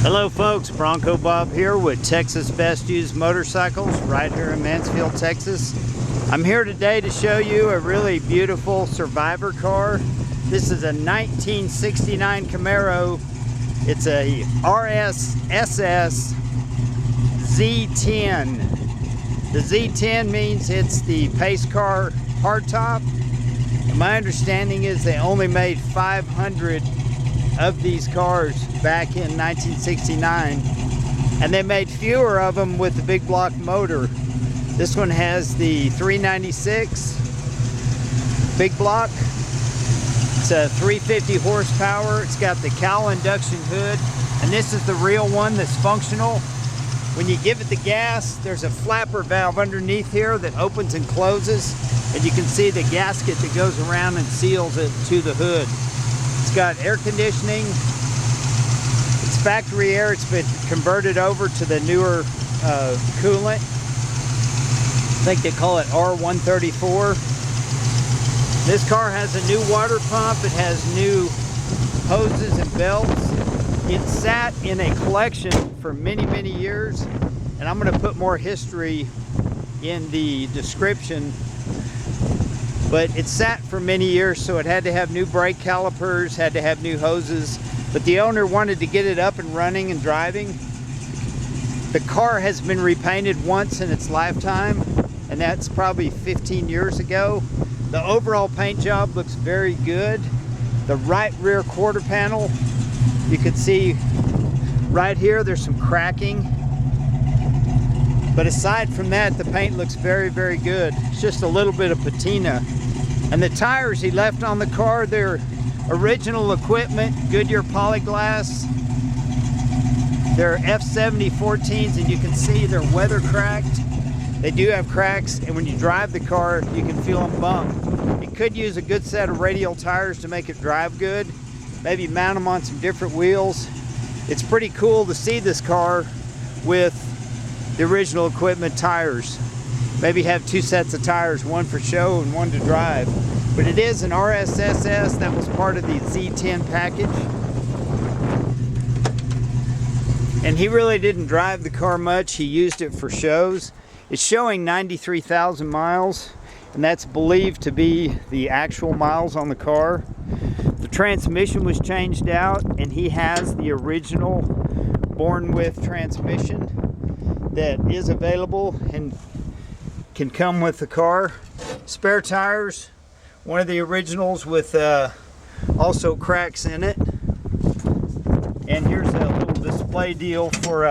Hello folks, Bronco Bob here with Texas Best Used Motorcycles right here in Mansfield, Texas. I'm here today to show you a really beautiful survivor car. This is a 1969 Camaro. It's a RSSS Z10. The Z10 means it's the pace car hardtop. And my understanding is they only made 500 of these cars back in 1969, and they made fewer of them with the big block motor. This one has the 396 big block. It's a 350 horsepower. It's got the cowl induction hood, and this is the real one that's functional. When you give it the gas, there's a flapper valve underneath here that opens and closes, and you can see the gasket that goes around and seals it to the hood. It's got air conditioning. It's factory air. It's been converted over to the newer coolant. I think they call it R134. This car has a new water pump. It has new hoses and belts. It sat in a collection for many, many years. And I'm going to put more history in the description. But it sat for many years, so it had to have new brake calipers, had to have new hoses. But the owner wanted to get it up and running and driving. The car has been repainted once in its lifetime, and that's probably 15 years ago. The overall paint job looks very good. The right rear quarter panel, you can see right here, there's some cracking. But aside from that, the paint looks very, very good. It's just a little bit of patina. And the tires he left on the car, they're original equipment, Goodyear polyglass. They're F70 14s, and you can see they're weather cracked. They do have cracks, and when you drive the car, you can feel them bump. You could use a good set of radial tires to make it drive good. Maybe mount them on some different wheels. It's pretty cool to see this car with the original equipment tires. Maybe have two sets of tires, one for show and one to drive. But it is an RSSS that was part of the Z10 package. And he really didn't drive the car much. He used it for shows. It's showing 93,000 miles, and that's believed to be the actual miles on the car. The transmission was changed out, and he has the original born with transmission that is available and can come with the car. Spare tires, one of the originals with also cracks in it. And here's a little display deal for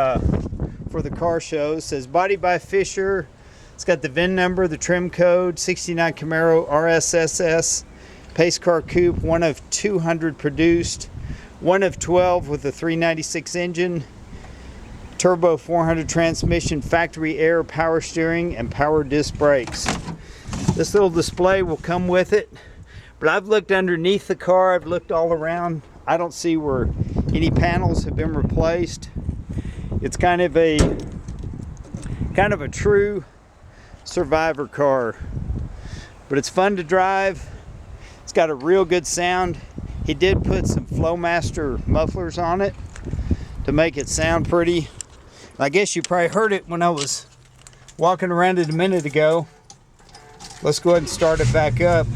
the car show. It says body by Fisher. It's got the VIN number, the trim code, 69 Camaro RSSS pace car coupe, one of 200 produced, one of 12 with a 396 engine. Turbo 400 transmission, factory air, power steering, and power disc brakes. This little display will come with it, but I've looked underneath the car, I've looked all around. I don't see where any panels have been replaced. It's kind of a true survivor car, but it's fun to drive. It's got a real good sound. He did put some Flowmaster mufflers on it to make it sound pretty. I guess you probably heard it when I was walking around it a minute ago. Let's go ahead and start it back up.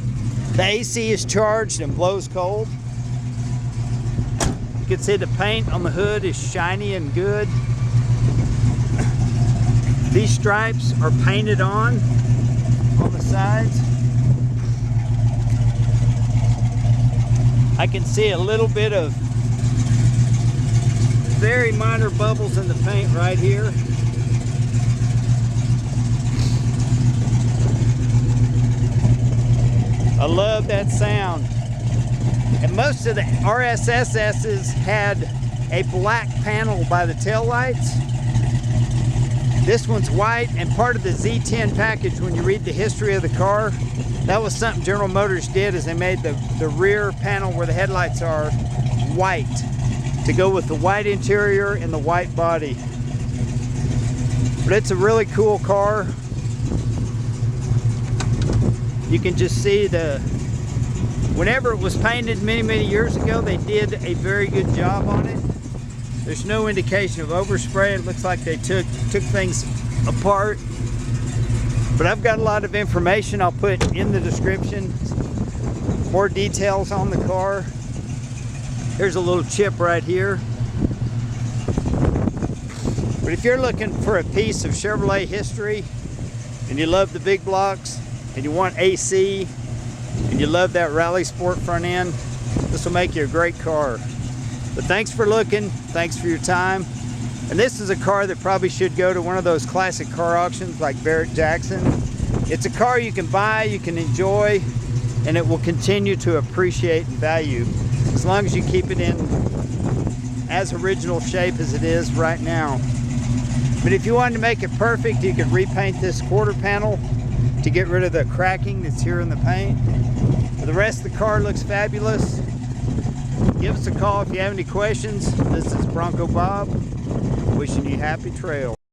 The AC is charged and blows cold. You can see the paint on the hood is shiny and good. These stripes are painted on the sides. I can see a little bit of very minor bubbles in the paint right here. I love that sound. And most of the RSSS's had a black panel by the tail lights. This one's white, and part of the Z10 package, when you read the history of the car, that was something General Motors did, is they made the rear panel where the headlights are white, to go with the white interior and the white body. But it's a really cool car. You can just see whenever it was painted many years ago, they did a very good job on it. There's no indication of overspray. It looks like they took things apart. But I've got a lot of information I'll put in the description. More details on the car. Here's a little chip right here. But if you're looking for a piece of Chevrolet history and you love the big blocks and you want AC and you love that Rally Sport front end, this will make you a great car. But thanks for looking. Thanks for your time. And this is a car that probably should go to one of those classic car auctions like Barrett-Jackson. It's a car you can buy, you can enjoy, and it will continue to appreciate in value as long as you keep it in as original shape as it is right now. But if you wanted to make it perfect, you could repaint this quarter panel to get rid of the cracking that's here in the paint. But the rest of the car looks fabulous. Give us a call if you have any questions. This is Bronco Bob, wishing you happy trails.